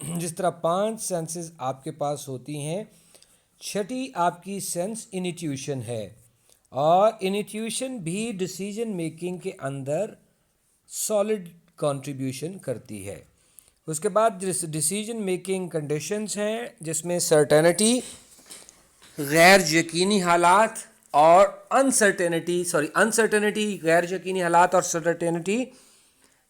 जिस तरह 5 सेंसेस आपके पास होती हैं, छठी आपकी सेंस इनिट्यूशन है, और इनिट्यूशन भी डिसीजन मेकिंग के अंदर सॉलिड कंट्रीब्यूशन करती है। उसके बाद डिसीजन मेकिंग कंडीशंस हैं, जिसमें सर्टेनिटी, गैर यकीनी हालात, और अनसर्टेनिटी गैर यकीनी हालात और सर्टेनिटी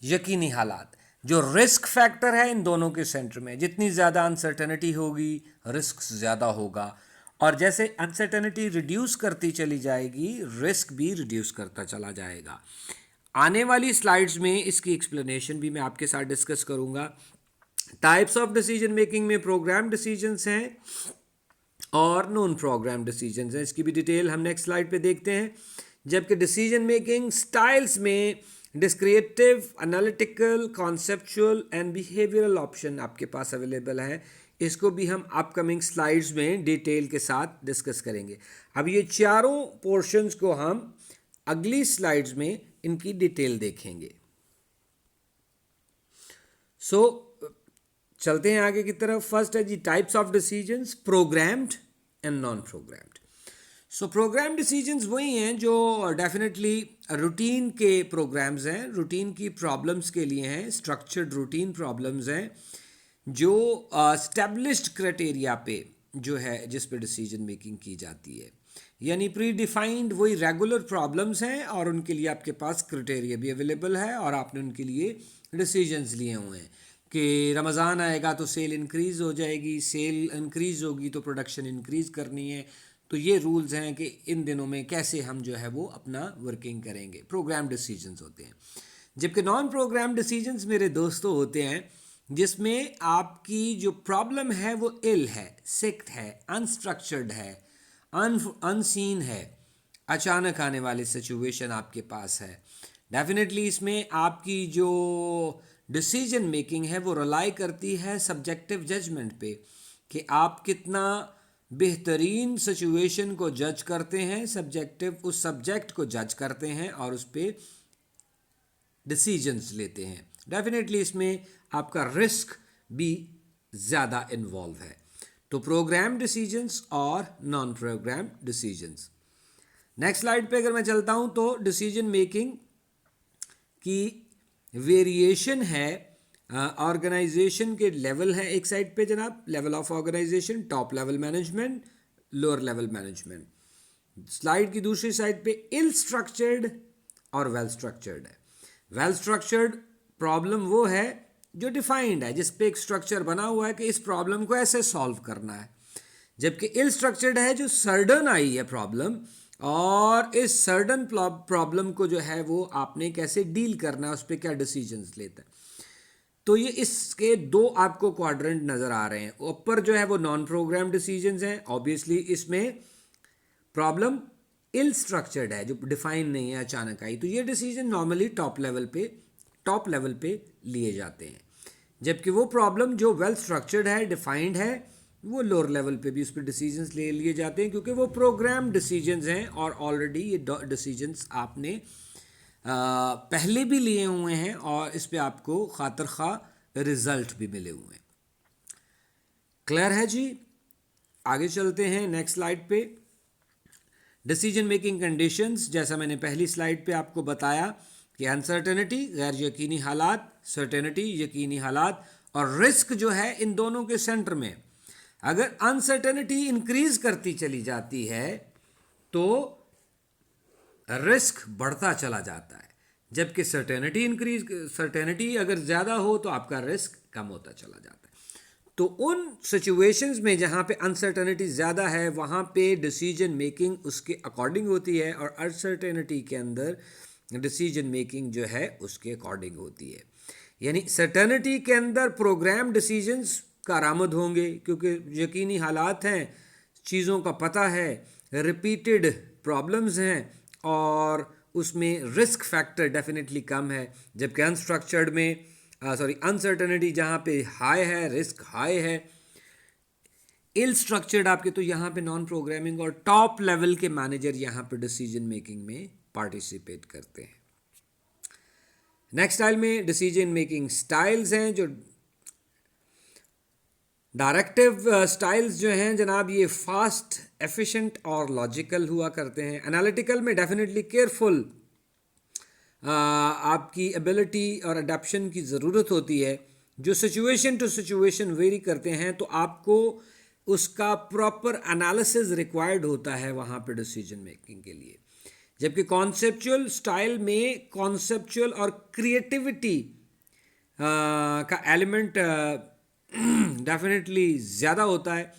यकीनी हालात। जो रिस्क फैक्टर है इन दोनों के सेंटर में, जितनी ज़्यादा अनसर्टेनिटी होगी रिस्क ज़्यादा होगा, और जैसे अनसर्टेनिटी रिड्यूस करती चली जाएगी रिस्क भी रिड्यूस करता चला जाएगा। आने वाली स्लाइड्स में इसकी एक्सप्लेनेशन भी मैं आपके साथ डिस्कस करूंगा। टाइप्स ऑफ डिसीजन मेकिंग में प्रोग्राम डिसीजंस हैं और नॉन प्रोग्राम डिसीजंस हैं, इसकी भी डिटेल हम नेक्स्ट स्लाइड पे देखते हैं। जबकि डिसीजन मेकिंग स्टाइल्स में directive, analytical, conceptual and behavioural option आपके पास अवेलेबल है। इसको भी हम अपकमिंग स्लाइड्स में डिटेल के साथ डिस्कस करेंगे। अब ये चारों पोर्शंस को हम अगली स्लाइड्स में इनकी डिटेल देखेंगे। सो चलते हैं आगे की तरफ। फर्स्ट है जी types of decisions, programmed and non programmed. So programme decisions वही हैं जो डेफिनेटली रूटीन के प्रोग्राम्स हैं, रूटीन की प्रॉब्लम्स के लिए हैं, स्ट्रक्चर्ड रूटीन प्रॉब्लम्स हैं जो स्टैब्लिश्ड क्राइटेरिया पे जो है जिस पे डिसीजन मेकिंग की जाती है। यानी प्री डिफाइंड वही रेगुलर प्रॉब्लम्स हैं और उनके लिए आपके पास क्राइटेरिया भी अवेलेबल है और आपने उनके लिए डिसीजंस लिए हुए हैं कि रमज़ान आएगा तो सेल इंक्रीज़ हो जाएगी, सेल इंक्रीज़ होगी तो प्रोडक्शन इंक्रीज़ करनी है। तो ये रूल्स हैं कि इन दिनों में कैसे हम जो है वो अपना वर्किंग करेंगे। प्रोग्राम डिसीजंस होते हैं। जबकि नॉन प्रोग्राम डिसीजंस मेरे दोस्तों होते हैं जिसमें आपकी जो प्रॉब्लम है वो इल है, सिक है, अनस्ट्रक्चर्ड है, अनसीन है, अचानक आने वाली सिचुएशन आपके पास है। डेफिनेटली इसमें आपकी जो डिसीजन मेकिंग है वो रिलाई करती है सब्जेक्टिव जजमेंट पे कि आप कितना बेहतरीन सिचुएशन को जज करते हैं, सब्जेक्टिव उस सब्जेक्ट को जज करते हैं और उस पर डिसीजंस लेते हैं। डेफिनेटली इसमें आपका रिस्क भी ज़्यादा इन्वॉल्व है। तो प्रोग्राम डिसीजंस और non program decisions. Next slide पे अगर मैं चलता हूं तो डिसीजन मेकिंग की वेरिएशन है, ऑर्गेनाइजेशन के लेवल है एक साइड पे जनाब, level of organization, top level management, lower level management. Slide की दूसरी साइड पे इल स्ट्रक्चर्ड और वेल स्ट्रक्चर्ड है। वेल स्ट्रक्चर्ड प्रॉब्लम वो है जो डिफाइंड है, जिस पे एक स्ट्रक्चर बना हुआ है कि इस प्रॉब्लम को ऐसे सॉल्व करना है। जबकि इल स्ट्रक्चर्ड है जो सडन आई है प्रॉब्लम, और इस सडन प्रॉब्लम को जो है वो आपने कैसे डील करना है, उस पर क्या डिसीजंस लेता है। तो ये इसके दो आपको क्वाड्रेंट नज़र आ रहे हैं। ऊपर जो है वो नॉन प्रोग्राम डिसीजंस हैं, ऑब्वियसली इसमें प्रॉब्लम इल स्ट्रक्चर्ड है जो डिफाइन नहीं है, अचानक आई। तो ये डिसीजन नॉर्मली टॉप लेवल पे लिए जाते हैं। जबकि वो प्रॉब्लम जो वेल स्ट्रक्चर्ड है, डिफाइंड है, वो लोअर लेवल पे भी उस पर डिसीजंस ले लिए जाते हैं क्योंकि वो प्रोग्राम डिसीजंस हैं और ऑलरेडी ये डिसीजंस आपने पहले भी लिए हुए हैं और इस पे आपको खातिर खा रिजल्ट भी मिले हुए हैं। क्लियर है जी? आगे चलते हैं नेक्स्ट स्लाइड पे। डिसीजन मेकिंग कंडीशंस, जैसा मैंने पहली स्लाइड पे आपको बताया कि अनसर्टेनिटी गैर यकीनी हालात, सर्टेनिटी यकीनी हालात, और रिस्क जो है इन दोनों के सेंटर में। अगर अनसर्टेनिटी इंक्रीज करती चली जाती है तो रिस्क बढ़ता चला जाता है, जबकि सर्टेनिटी अगर ज़्यादा हो तो आपका रिस्क कम होता चला जाता है। तो उन सिचुएशंस में जहाँ पे अनसर्टेनिटी ज़्यादा है वहाँ पे डिसीजन मेकिंग उसके अकॉर्डिंग होती है, और अनसर्टेनिटी के अंदर डिसीजन मेकिंग जो है उसके अकॉर्डिंग होती है। यानी सर्टेनिटी के अंदर प्रोग्राम डिसीजंस कारआमद होंगे क्योंकि यकीनी हालात हैं, चीज़ों का पता है, रिपीटेड प्रॉब्लम्स हैं और उसमें रिस्क फैक्टर डेफिनेटली कम है। जबकि अनस्ट्रक्चर्ड में अनसर्टेनिटी जहाँ पे हाई है, रिस्क हाई है, इल स्ट्रक्चर्ड आपके तो यहाँ पे नॉन प्रोग्रामिंग और टॉप लेवल के मैनेजर यहाँ पे डिसीजन मेकिंग में पार्टिसिपेट करते हैं। नेक्स्ट स्टाइल में डिसीजन मेकिंग स्टाइल्स हैं जो डायरेक्टिव स्टाइल्स जो हैं जनाब, ये फास्ट, एफिशिएंट और लॉजिकल हुआ करते हैं। एनालिटिकल में डेफिनेटली केयरफुल आपकी एबिलिटी और अडेप्शन की ज़रूरत होती है, जो सिचुएशन टू सिचुएशन वेरी करते हैं, तो आपको उसका प्रॉपर एनालिसिस रिक्वायर्ड होता है वहाँ पे डिसीजन मेकिंग के लिए। जबकि कॉन्सेप्चुअल स्टाइल में कॉन्सेप्चुअल और क्रिएटिविटी का एलिमेंट डेफिनेटली ज़्यादा होता है।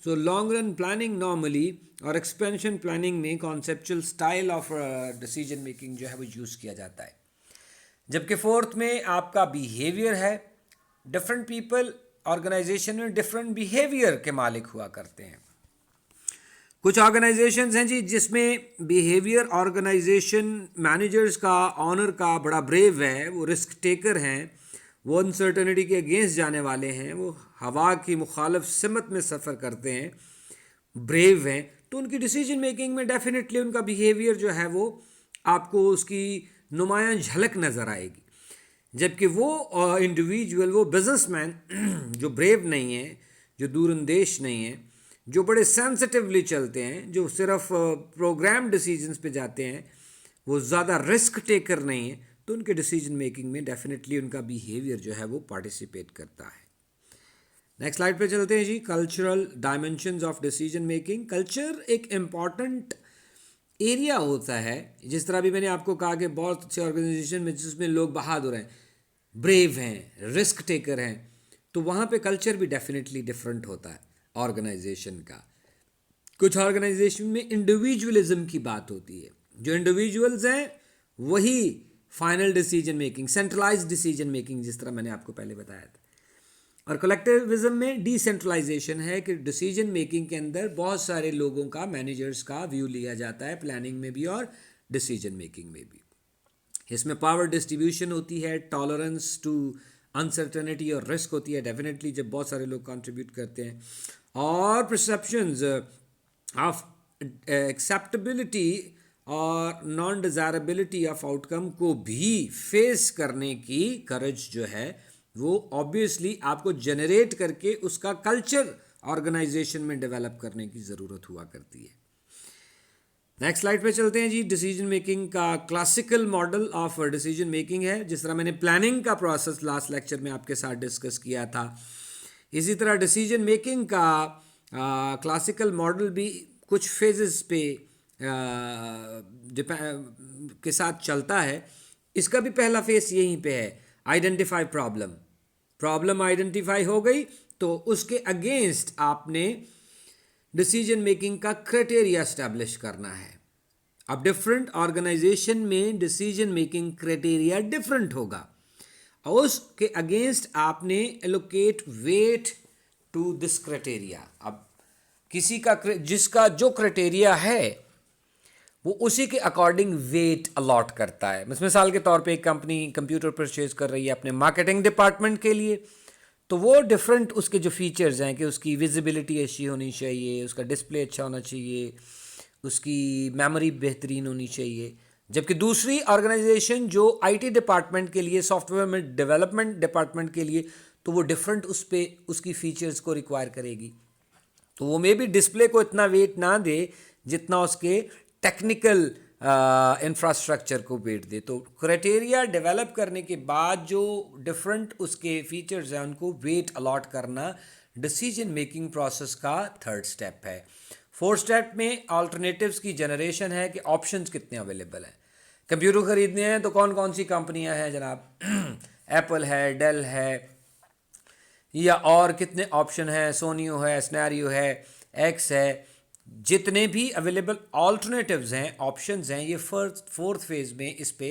So long run planning normally और एक्सपेंशन प्लानिंग में conceptual style of decision making जो है वो यूज़ किया जाता है। जबकि फोर्थ में आपका बिहेवियर है। डिफरेंट पीपल ऑर्गेनाइजेशन में डिफरेंट बिहेवियर के मालिक हुआ करते हैं। कुछ ऑर्गेनाइजेशंस हैं जी जिसमें बिहेवियर ऑर्गेनाइजेशन मैनेजर्स का, ऑनर का बड़ा ब्रेव है, वो रिस्क टेकर हैं, वो अनसर्टनिटी के अगेंस्ट जाने वाले हैं, वो हवा की मुखालफ सिमत में सफ़र करते हैं, ब्रेव हैं, तो उनकी डिसीजन मेकिंग में डेफिनेटली उनका बिहेवियर जो है वो आपको उसकी नुमायां झलक नज़र आएगी। जबकि वो इंडिविजुअल, वो बिजनेसमैन जो ब्रेव नहीं है, जो दूरंदेश नहीं है, जो बड़े सेंसिटिवली चलते हैं, जो सिर्फ प्रोग्राम डिसीजंस पे जाते हैं, वो ज़्यादा रिस्क टेकर नहीं है, तो उनके डिसीजन मेकिंग में डेफिनेटली उनका बिहेवियर जो है वो पार्टिसिपेट करता है। नेक्स्ट स्लाइड पे चलते हैं जी। Cultural dimensions of decision making. Culture एक इम्पॉर्टेंट एरिया होता है। जिस तरह भी मैंने आपको कहा कि बहुत अच्छे ऑर्गेनाइजेशन में जिसमें लोग बहादुर हैं, ब्रेव हैं, रिस्क टेकर हैं, तो वहाँ पे कल्चर भी डेफिनेटली डिफरेंट होता है ऑर्गेनाइजेशन का। कुछ ऑर्गेनाइजेशन में इंडिविजुअलिज्म की बात होती है, जो इंडिविजुअल्स हैं वही final decision making, centralised decision making, जिस तरह मैंने आपको पहले बताया था। और कलेक्टिविज्म में डिसेंट्रलाइजेशन है कि डिसीजन मेकिंग के अंदर बहुत सारे लोगों का, मैनेजर्स का व्यू लिया जाता है, प्लानिंग में भी और डिसीजन मेकिंग में भी। इसमें पावर डिस्ट्रीब्यूशन होती है, टॉलरेंस टू अनसर्टेनिटी और रिस्क होती है डेफिनेटली जब बहुत सारे लोग कंट्रीब्यूट करते हैं, और परसेप्शंस ऑफ एक्सेप्टेबिलिटी और नॉन डिज़ायरेबिलिटी ऑफ आउटकम को भी फेस करने की करज जो है वो ऑब्वियसली आपको जनरेट करके उसका कल्चर ऑर्गेनाइजेशन में डेवलप करने की ज़रूरत हुआ करती है। नेक्स्ट स्लाइड पे चलते हैं जी। डिसीजन मेकिंग का classical model of decision making है। जिस तरह मैंने प्लानिंग का प्रोसेस लास्ट लेक्चर में आपके साथ डिस्कस किया था, इसी तरह डिसीजन मेकिंग का क्लासिकल मॉडल भी कुछ फेजेस पे के साथ चलता है। इसका भी पहला फेज यहीं पे है, आइडेंटिफाई प्रॉब्लम। प्रॉब्लम आइडेंटिफाई हो गई तो उसके अगेंस्ट आपने डिसीजन मेकिंग का क्राइटेरिया एस्टैब्लिश करना है। अब डिफरेंट ऑर्गेनाइजेशन में डिसीजन मेकिंग क्राइटेरिया डिफरेंट होगा और उसके अगेंस्ट आपने allocate weight to this criteria. अब किसी का जिसका जो क्राइटेरिया है वो उसी के अकॉर्डिंग वेट अलॉट करता है। मिसाल के तौर पे एक कंपनी कंप्यूटर परचेज कर रही है अपने मार्केटिंग डिपार्टमेंट के लिए, तो वो डिफरेंट उसके जो फीचर्स हैं कि उसकी विजिबिलिटी अच्छी होनी चाहिए, उसका डिस्प्ले अच्छा होना चाहिए, उसकी मेमोरी बेहतरीन होनी चाहिए। जबकि दूसरी ऑर्गेनाइजेशन जो आईटी डिपार्टमेंट के लिए, सॉफ्टवेयर में डेवलपमेंट डिपार्टमेंट के लिए, तो वो डिफरेंट उस पर उसकी फीचर्स को रिक्वायर करेगी। तो वो मे भी डिस्प्ले को इतना वेट ना दे जितना उसके टेक्निकल इंफ्रास्ट्रक्चर को वेट दे। तो क्राइटेरिया डेवलप करने के बाद जो डिफरेंट उसके फीचर्स हैं उनको वेट अलॉट करना डिसीजन मेकिंग प्रोसेस का थर्ड स्टेप है। फोर्थ स्टेप में अल्टरनेटिव्स की जनरेशन है कि ऑप्शंस कितने अवेलेबल हैं। कंप्यूटर खरीदने हैं तो कौन कौन सी कंपनियां हैं जनाब, एप्पल है, डेल है, या और कितने ऑप्शन हैं, सोनियो है, स्नैरियो है, एक्स है। जितने भी अवेलेबल ऑल्टरनेटिव्स हैं, ऑप्शंस हैं, ये फोर्थ फेज में इस पे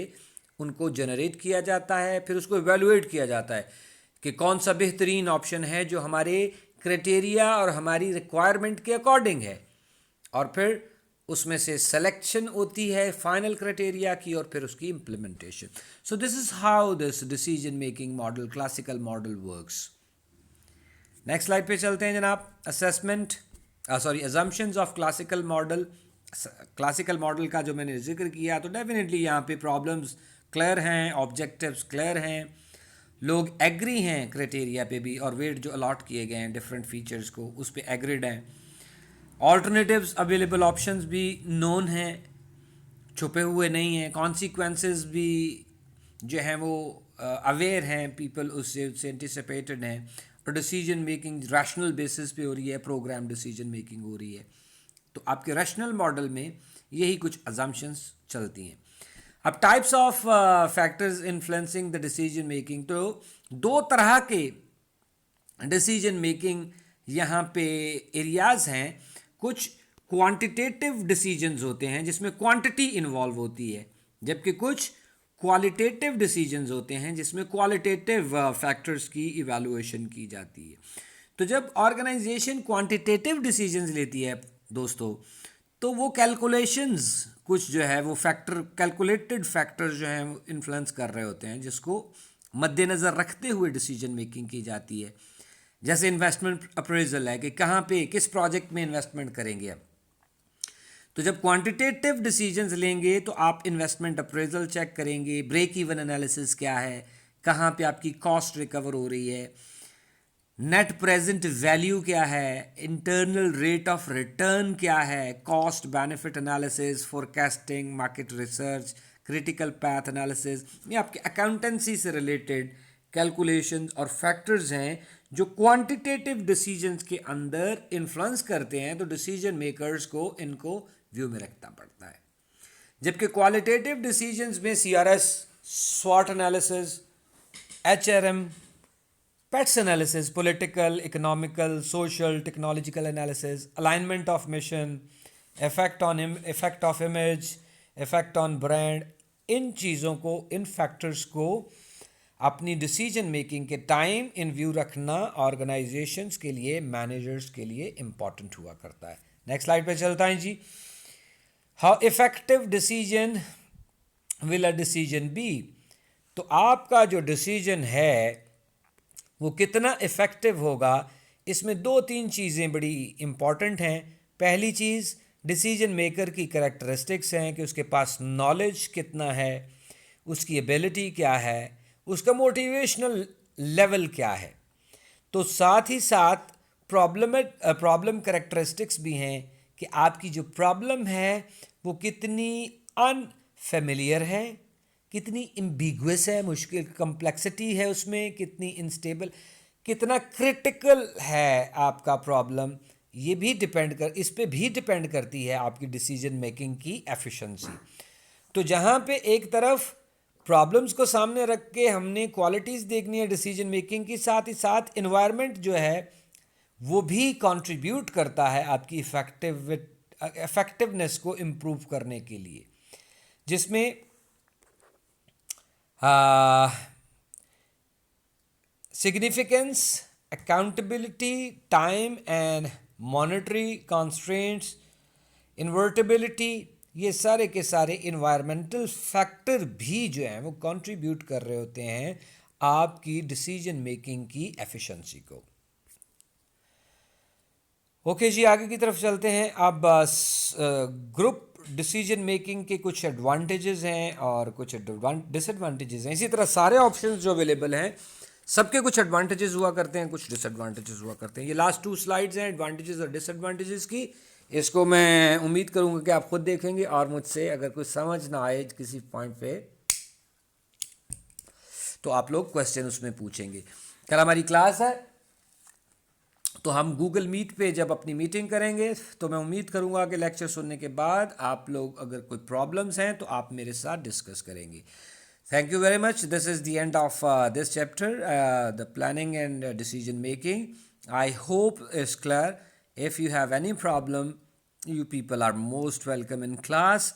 उनको जनरेट किया जाता है। फिर उसको इवेलुएट किया जाता है कि कौन सा बेहतरीन ऑप्शन है जो हमारे क्राइटेरिया और हमारी रिक्वायरमेंट के अकॉर्डिंग है, और फिर उसमें से सिलेक्शन होती है फाइनल क्राइटेरिया की और फिर उसकी implementation. So this is how this decision making model, classical model works. Next slide पे चलते हैं जनाब। Assessment assumptions of classical model. Classical model का जो मैंने जिक्र किया तो डेफिनेटली यहाँ पे प्रॉब्लम्स क्लियर हैं, ऑब्जेक्टिव्स क्लियर हैं, लोग एग्री हैं क्राइटेरिया पे भी, और वेट जो अलॉट किए गए हैं डिफरेंट फीचर्स को उस पर एग्रीड हैं। ऑल्टरनेटिव्स अवेलेबल ऑप्शंस भी नोन हैं, छुपे हुए नहीं हैं। कॉन्सिक्वेंसेस भी जो हैं वो अवेयर हैं, पीपल उससे एंटिसिपेटेड हैं। और डिसीजन मेकिंग रैशनल बेसिस पे हो रही है, प्रोग्राम डिसीजन मेकिंग हो रही है। तो आपके रैशनल मॉडल में यही कुछ अजम्पशंस चलती हैं। अब types of factors influencing the decision making, तो दो तरह के डिसीजन मेकिंग यहाँ पे एरियाज हैं। कुछ क्वांटिटेटिव डिसीजंस होते हैं जिसमें क्वांटिटी इन्वॉल्व होती है, जबकि कुछ क्वालिटेटिव डिसीजंस होते हैं जिसमें क्वालिटेटिव फैक्टर्स की इवैल्यूएशन की जाती है। तो जब ऑर्गेनाइजेशन क्वांटिटेटिव डिसीजंस लेती है दोस्तों, तो वो कैलकुलेशंस कुछ जो है वो फैक्टर, कैलकुलेटेड फैक्टर्स जो हैं वो इन्फ्लुएंस कर रहे होते हैं, जिसको मद्देनज़र रखते हुए डिसीजन मेकिंग की जाती है। जैसे इन्वेस्टमेंट अप्रेजल है कि कहाँ पे किस प्रोजेक्ट में इन्वेस्टमेंट करेंगे। अब तो जब क्वांटिटेटिव डिसीजंस लेंगे तो आप इन्वेस्टमेंट अप्रेजल चेक करेंगे, ब्रेक इवन एनालिसिस क्या है, कहाँ पे आपकी कॉस्ट रिकवर हो रही है, नेट प्रेजेंट वैल्यू क्या है, इंटरनल रेट ऑफ रिटर्न क्या है, cost benefit analysis, forecasting, market research, critical path analysis. ये आपके अकाउंटेंसी से रिलेटेड कैलकुलेशन और फैक्टर्स हैं जो क्वांटिटेटिव डिसीजंस के अंदर इन्फ्लुएंस करते हैं। तो डिसीजन मेकर्स को इनको व्यू में रखना पड़ता है। जबकि क्वालिटेटिव डिसीजंस में सीआरएस, स्वॉट analysis, HRM, PESTS analysis, political, economical, social, technological analysis, alignment of mission, effect of image, effect on brand, इन चीज़ों को, इन फैक्टर्स को अपनी डिसीजन मेकिंग के टाइम इन व्यू रखना ऑर्गेनाइजेशंस के लिए, मैनेजर्स के लिए इम्पॉर्टेंट हुआ करता है। नेक्स्ट स्लाइड पे चलता है जी। How effective decision will a decision be, तो आपका जो डिसीजन है वो कितना इफेक्टिव होगा, इसमें दो तीन चीज़ें बड़ी इम्पॉर्टेंट हैं। पहली चीज़ डिसीजन मेकर की करैक्टरिस्टिक्स हैं कि उसके पास नॉलेज कितना है, उसकी एबिलिटी क्या है, उसका मोटिवेशनल लेवल क्या है। तो साथ ही साथ प्रॉब्लम करैक्टरिस्टिक्स भी हैं कि आपकी जो प्रॉब्लम है वो कितनी अनफेमिलियर है, कितनी एम्बिगुअस है, मुश्किल कम्प्लेक्सिटी है उसमें, कितनी इनस्टेबल, कितना क्रिटिकल है आपका प्रॉब्लम। ये भी इस पे भी डिपेंड करती है आपकी डिसीजन मेकिंग की एफिशिएंसी। तो जहाँ पे एक तरफ प्रॉब्लम्स को सामने रख के हमने क्वालिटीज़ देखनी है डिसीजन मेकिंग की, साथ ही साथ इन्वायरमेंट जो है वो भी कंट्रीब्यूट करता है आपकी इफेक्टिवनेस को इम्प्रूव करने के लिए, जिसमें significance, accountability, time and monetary constraints, invertibility, ये सारे के सारे इन्वायरमेंटल फैक्टर भी जो हैं वो कंट्रीब्यूट कर रहे होते हैं आपकी डिसीजन मेकिंग की एफिशिएंसी को। ओके जी, आगे की तरफ चलते हैं। अब ग्रुप डिसीजन मेकिंग के कुछ एडवांटेजेस हैं और कुछ डिसएडवांटेजेस हैं। इसी तरह सारे ऑप्शंस जो अवेलेबल हैं सबके कुछ एडवांटेजेस हुआ करते हैं, कुछ डिसएडवांटेजेस हुआ करते हैं। ये लास्ट 2 स्लाइड्स हैं एडवांटेजेस और डिसएडवांटेजेस की। इसको मैं उम्मीद करूंगा कि आप खुद देखेंगे और मुझसे अगर कुछ समझ ना आए किसी पॉइंट पे तो आप लोग क्वेश्चन उसमें पूछेंगे। कल हमारी क्लास है, तो हम गूगल मीट पे जब अपनी मीटिंग करेंगे तो मैं उम्मीद करूंगा कि लेक्चर सुनने के बाद आप लोग अगर कोई प्रॉब्लम्स हैं तो आप मेरे साथ डिस्कस करेंगे। Thank you very much. This is the end of this chapter, the planning and decision making. I hope it's clear. If you have any problem, you people are most welcome in class.